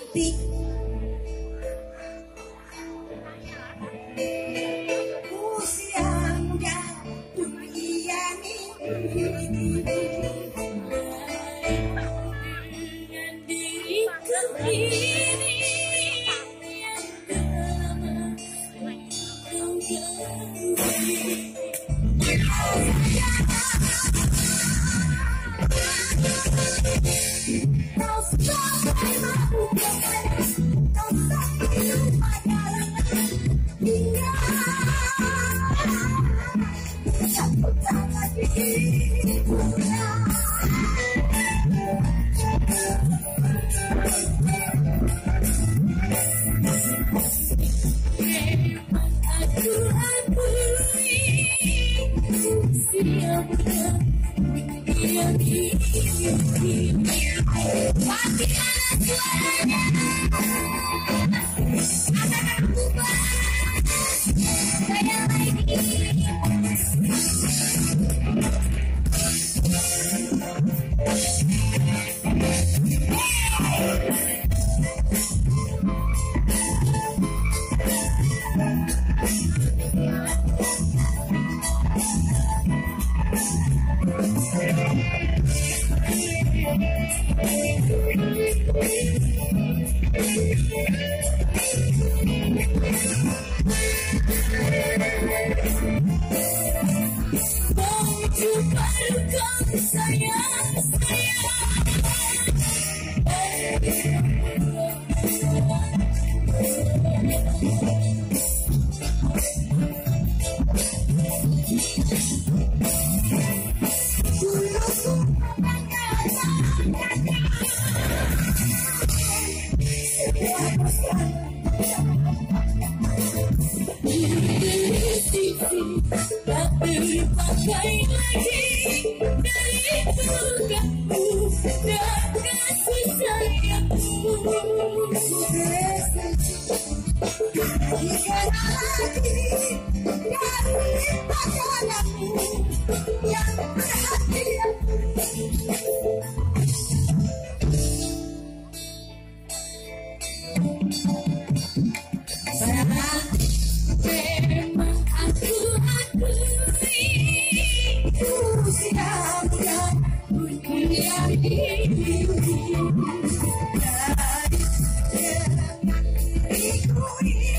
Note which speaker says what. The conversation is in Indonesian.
Speaker 1: cantik. Usia muda dunia ini dengan diriku ini yang lama kau ganti. Kau sampai mampu kepada, kau sampai lupa dalam hingga satu tangan diriku. Memang aku akui usia muda dunia ini. Bagaimana suaranya? Akan aku bahas saya lagi. Tak terpakai lagi dari tugasmu dan kasih sayangmu. Jika lagi dari pasanganmu yang perhatian. Memang aku akui usia muda dunia ini. Dari diriku ini